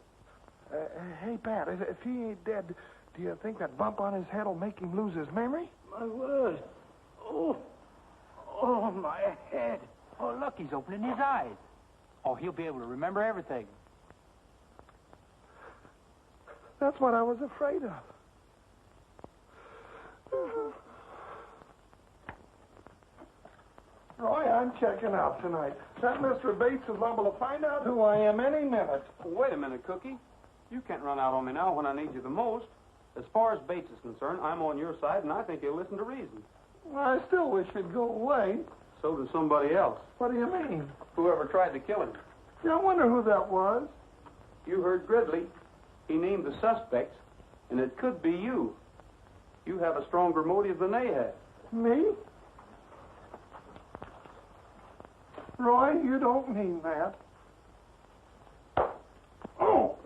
Hey, Pat, if he ain't dead, do you think that bump on his head will make him lose his memory? My word. Oh, my head. Oh, look, he's opening his eyes. Oh, he'll be able to remember everything. That's what I was afraid of. Roy, I'm checking out tonight. That Mr. Bates is liable to find out who I am any minute. Wait a minute, Cookie. You can't run out on me now when I need you the most. As far as Bates is concerned, I'm on your side, and I think he'll listen to reason. I still wish he'd go away. So does somebody else. What do you mean? Whoever tried to kill him. Yeah, I wonder who that was. You heard Gridley. He named the suspects, and it could be you. You have a stronger motive than they have. Me? Roy, you don't mean that. Oh!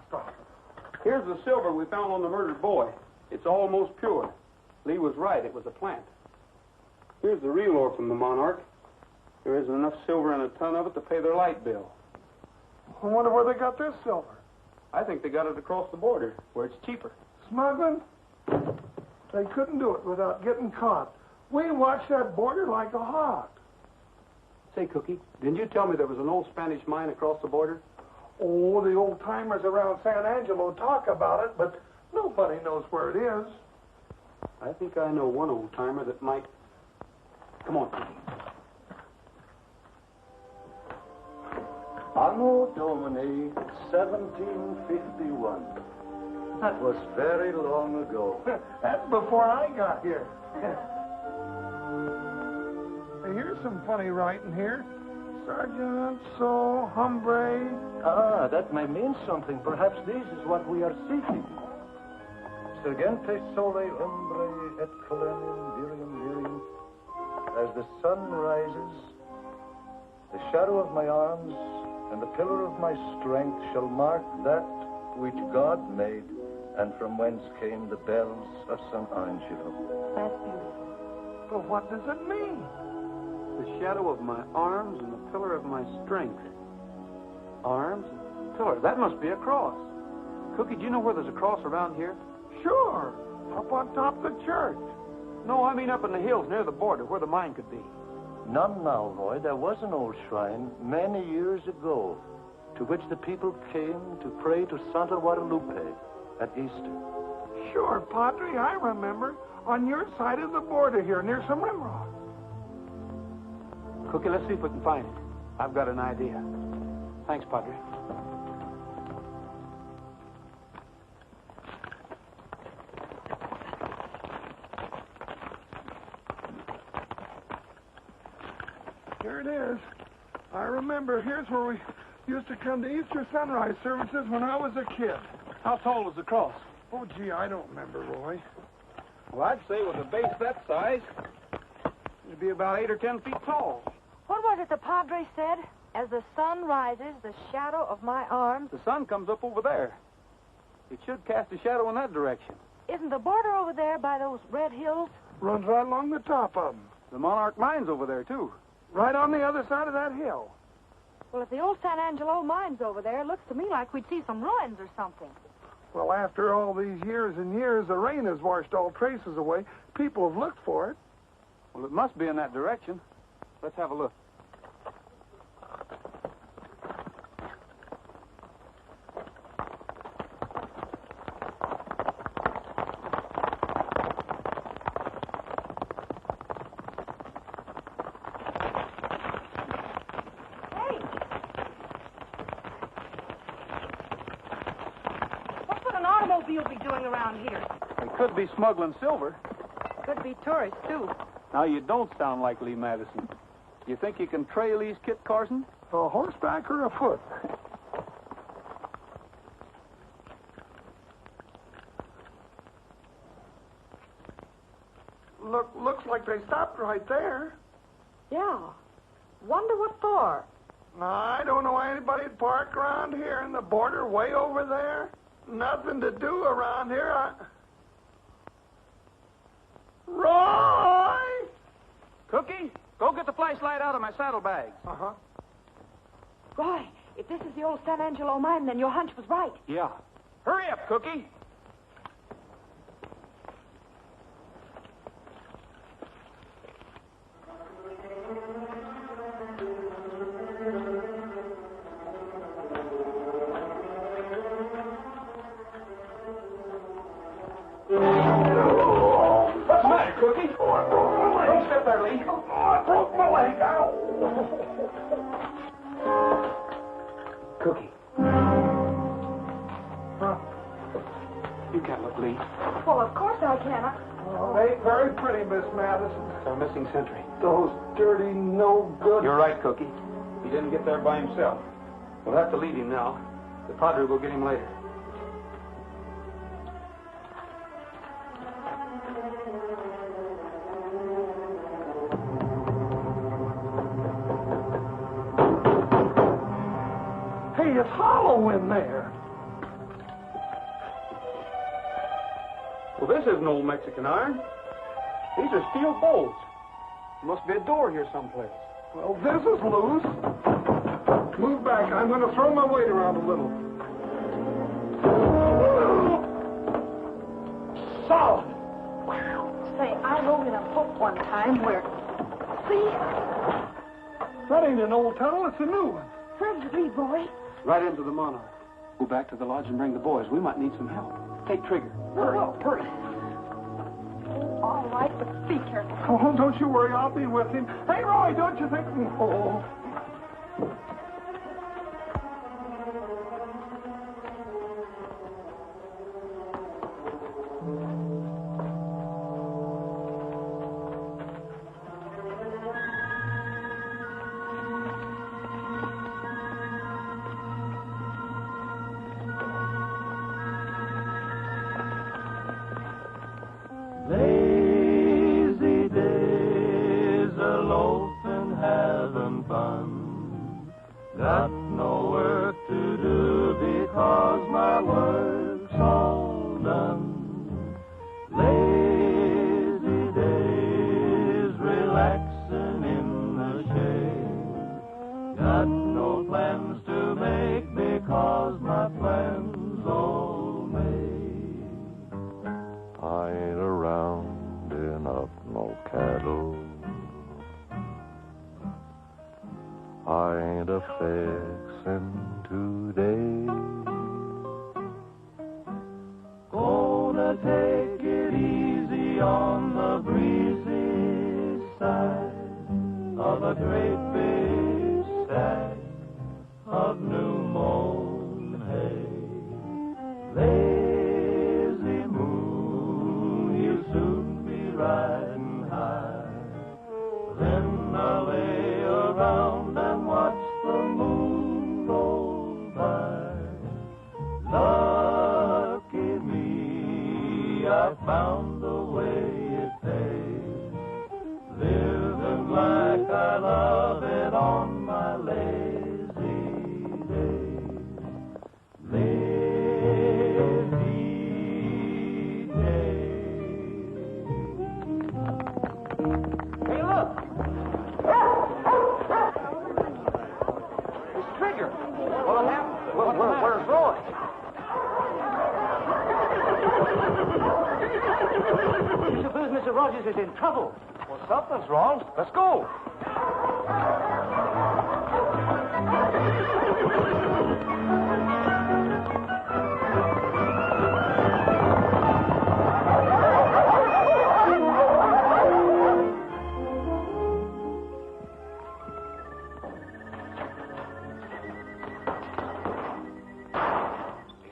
Stop. Here's the silver we found on the murdered boy. It's almost pure. Lee was right. It was a plant. Here's the real ore from the Monarch. There isn't enough silver in a ton of it to pay their light bill. I wonder where they got this silver. I think they got it across the border, where it's cheaper. Smuggling? They couldn't do it without getting caught. We watched that border like a hawk. Say, Cookie, didn't you tell me there was an old Spanish mine across the border? Oh, the old-timers around San Angelo talk about it, but nobody knows where it is. I think I know one old-timer that might... Come on, Cookie. Anno Domini 1751. That was very long ago. That's before I got here. Here's some funny writing here. Sergeant, so, hombre. Ah, that may mean something. Perhaps this is what we are seeking. Sergente sole hombre et colenim virium virium. As the sun rises, the shadow of my arms and the pillar of my strength shall mark that which God made, and from whence came the bells of San Angelo. That's beautiful. But what does it mean? The shadow of my arms and the pillar of my strength. Arms and pillar. That must be a cross. Cookie, do you know where there's a cross around here? Sure. Up on top of the church. No, I mean up in the hills near the border where the mine could be. None now, Roy. There was an old shrine many years ago to which the people came to pray to Santa Guadalupe at Easter. Sure, Padre, I remember. On your side of the border here, near some rim rock. Cookie, let's see if we can find it. I've got an idea. Thanks, Padre. Here it is. I remember. Here's where we used to come to Easter sunrise services when I was a kid. How tall was the cross? Oh, gee, I don't remember, Roy. Well, I'd say with a base that size, it'd be about 8 or 10 feet tall. What was it the Padre said? As the sun rises, the shadow of my arms... The sun comes up over there. It should cast a shadow in that direction. Isn't the border over there by those red hills? Runs right along the top of them. The Monarch mine's over there, too. Right on the other side of that hill. Well, if the old San Angelo mine's over there, it looks to me like we'd see some ruins or something. Well, after all these years and years, the rain has washed all traces away. People have looked for it. Well, it must be in that direction. Let's have a look. automobile be doing around here? They could be smuggling silver. Could be tourists, too. Now, you don't sound like Lee Madison. You think you can trail these, Kit Carson? Horseback or afoot? Looks like they stopped right there. Yeah. Wonder what for? I don't know anybody'd park around here in the border way over there. Nothing to do around here. Roy! Cookie, go get the flashlight out of my saddlebags. Uh-huh. Roy, if this is the old San Angelo mine, then your hunch was right. Yeah. Hurry up, Cookie. What's the matter, Cookie? Don't step there, Lee. I broke my leg out. Cookie. You can't look, Lee. Well, of course I can. They ain't very pretty, Miss Madison. It's our missing sentry. Those dirty, no good. You're right, Cookie. He didn't get there by himself. We'll have to leave him now. The padre will get him later. Hey, it's hollow in there. Well, this isn't old Mexican iron. These are steel bolts. There must be a door here someplace. Well, this is loose. Move back. I'm going to throw my weight around a little. Solid. Say, I rode in a book one time where... See? That ain't an old tunnel. It's a new one. Where'd you be, boy? Right into the Monarch. Go back to the lodge and bring the boys. We might need some help. Take Trigger. Hurry. Hurry. All right, but be careful. Oh, don't you worry. I'll be with him. Hey, Roy, don't you think... Oh. Lazy days, a loafing, having fun. Got no work to do because my work's all done. Lazy days, relaxing in the shade. Got no plans to make because my plans all made. I ain't rounding up no cattle. I ain't a-fixin' today. Gonna take it easy on the breezy side of a great big stack of new mown hay. Lazy moon, you'll soon be riding high. Then I'll lay around and watch the moon roll by. Lucky me, I found the way it pays. Living like I love it on my lazy days. Lazy days. Hey, look! It's Trigger. What'll happen? Where's Roy? You suppose Mr. Rogers is in trouble? Well, something's wrong. Let's go.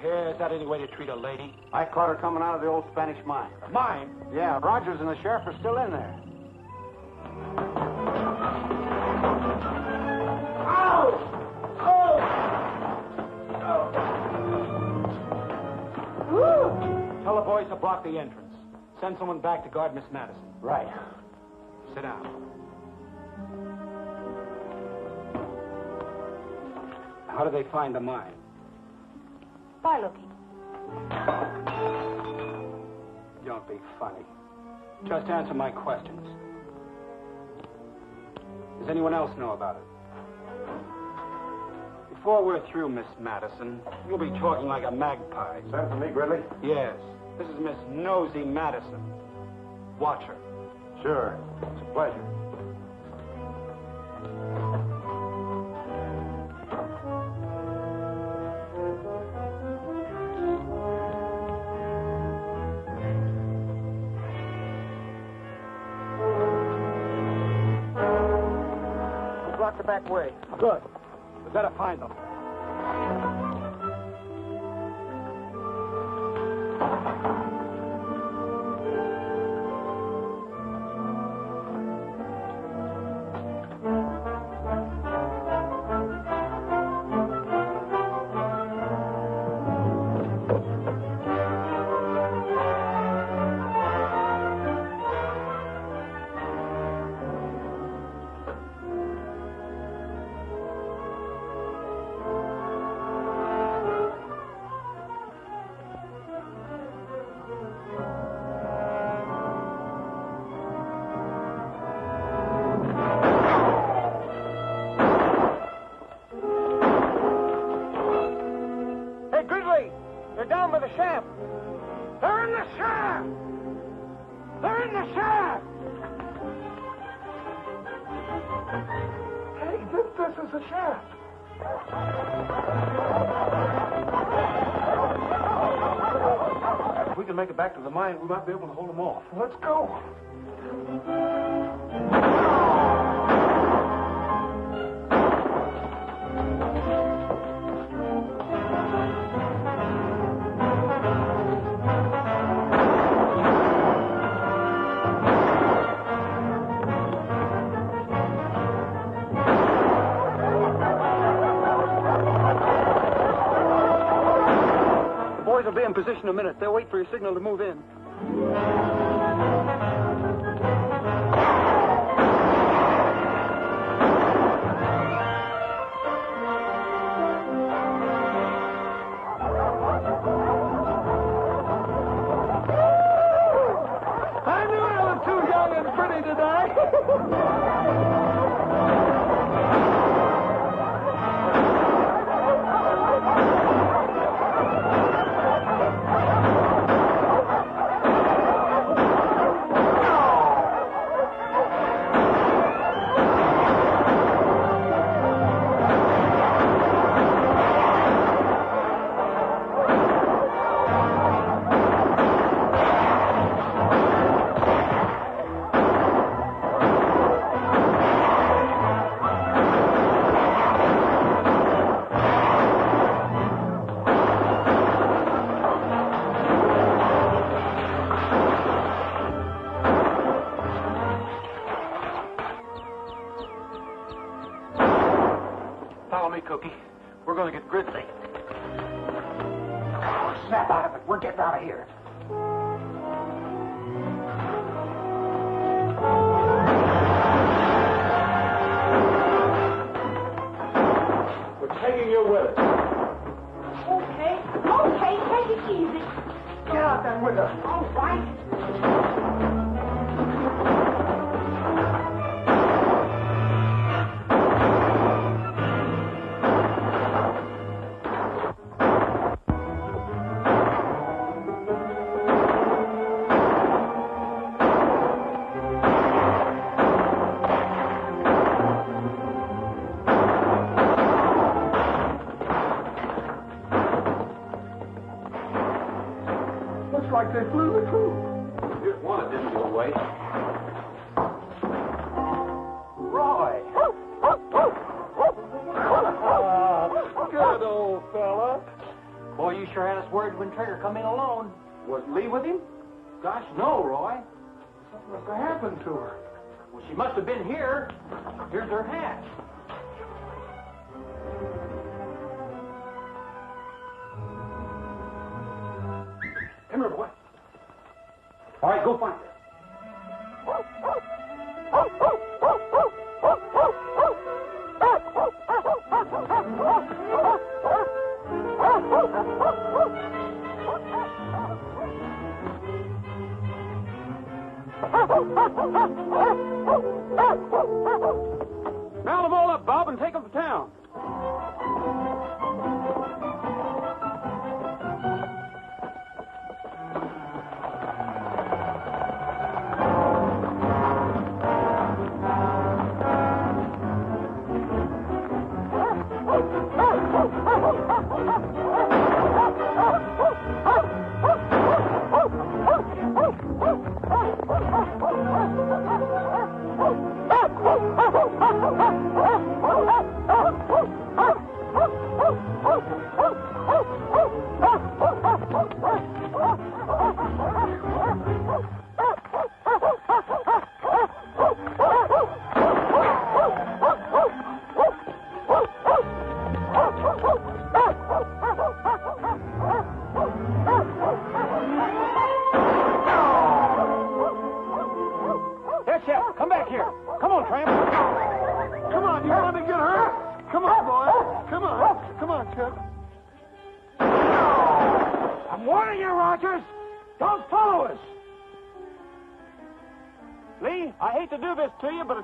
Yes, is that any way to treat a lady? I caught her coming out of the old Spanish mine. Mine? Yeah, Rogers and the sheriff are still in there. Tell the boys to block the entrance. Send someone back to guard Miss Madison. Right. Sit down. How do they find the mine? By looking. Don't be funny. Just answer my questions. Does anyone else know about it? Before we're through, Miss Madison, you'll be talking like a magpie. Send for me, Gridley? Yes. This is Miss Nosy Madison. Watch her. Sure. It's a pleasure. Block the back way. Good. We better find them. They're down by the shaft. They're in the shaft! They're in the shaft! Hey, this is a shaft. If we can make it back to the mine, we might be able to hold them off. Let's go. Boys will be in position in a minute. They'll wait for your signal to move in. I knew I was too young and pretty to die. Follow me, Cookie. We're going to get Gridley. Snap out of it. We're getting out of here. We're taking you with us. Okay, take it easy. Get out that window. All right. Looks like they flew the coop. Here's one that didn't get away. Roy. Good old fella. Boy, you sure had us worried when Trigger come in alone. Was Lee with him? Gosh, no, Roy. Something must have happened to her. Well, she must have been here. Here's her hat. Come here, boy. All right, go find her. Mount them all up, Bob, and take them to town.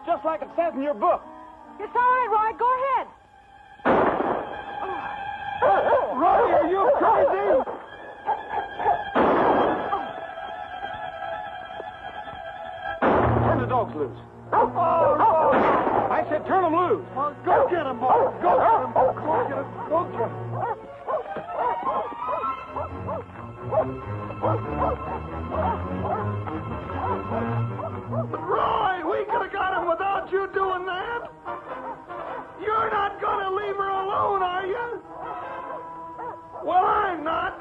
Just like it says in your book. It's all right, Roy. Go ahead. Roy, are you crazy? Turn the dogs loose. I said turn them loose. Go get him, boy. Go get him. Go get him. Go get him. Roy, we could have got him without you doing that. You're not going to leave her alone, are you? Well, I'm not.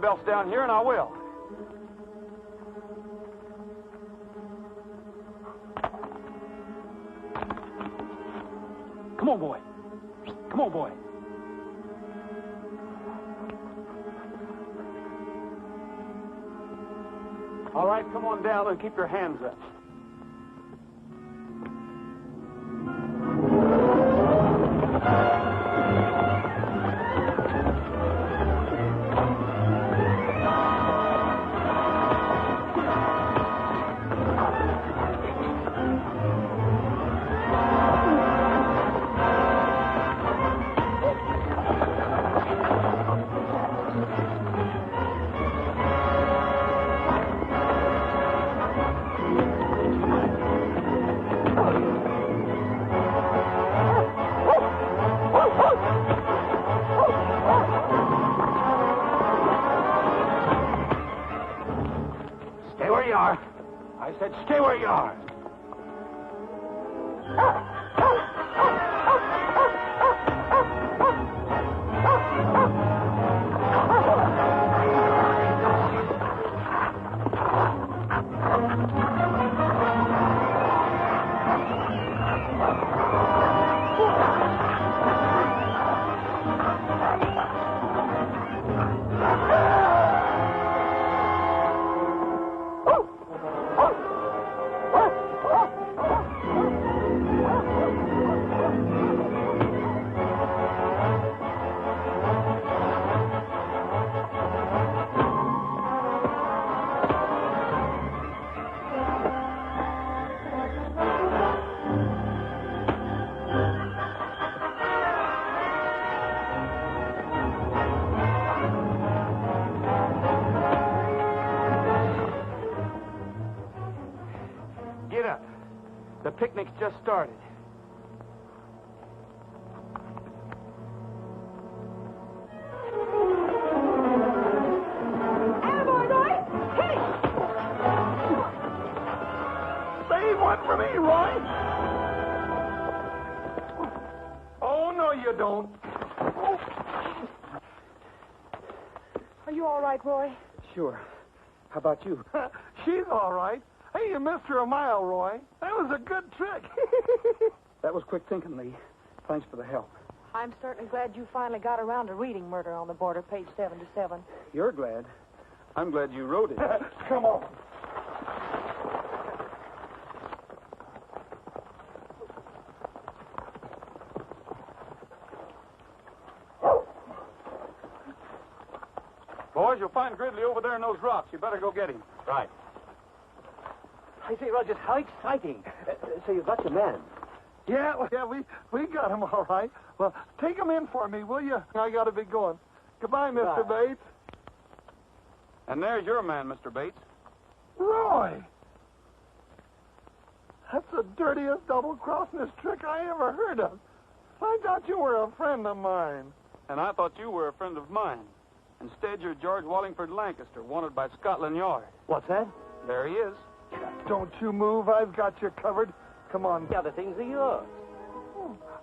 Belts down here, and I will. Come on, boy. Come on, boy. All right, come on down and keep your hands up. I said stay where you are. The picnic's just started. Attaboy, Roy! Hit it! Save one for me, Roy. Oh, no, you don't. Are you all right, Roy? Sure. How about you? She's all right. Hey, you missed her a mile, Roy. That was a good trick. That was quick thinking, Lee. Thanks for the help. I'm certainly glad you finally got around to reading Murder on the Border, page 77. You're glad. I'm glad you wrote it. Come on. Boys, you'll find Gridley over there in those rocks. You better go get him. Right. I say, Rogers, how exciting. So you got your man. Yeah, we got him all right. Well, take him in for me, will you? I got to be going. Goodbye, Mr. Bates. And there's your man, Mr. Bates. Roy! That's the dirtiest double-crossing trick I ever heard of. I thought you were a friend of mine. And I thought you were a friend of mine. Instead, you're George Wallingford Lancaster, wanted by Scotland Yard. What's that? There he is. Don't you move. I've got you covered. Come on. The other things are yours.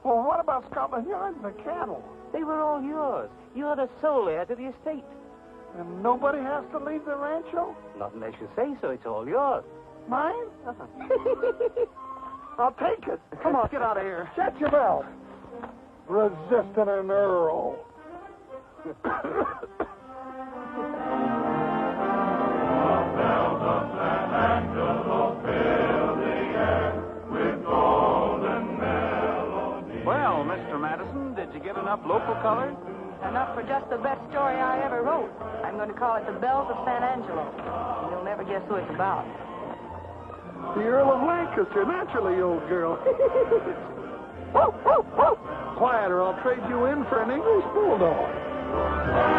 Well, what about Scotland Yard and the cattle? They were all yours. You're the sole heir to the estate. And nobody has to leave the rancho? Not unless you say so. It's all yours. Mine? I'll take it. Come on, get out of here. Shut your mouth. Resisting an earl. Well, Mr. Madison, did you get enough local color? Enough for just the best story I ever wrote. I'm going to call it The Bells of San Angelo. And you'll never guess who it's about. The Earl of Lancaster, naturally, old girl. Quiet, or I'll trade you in for an English bulldog.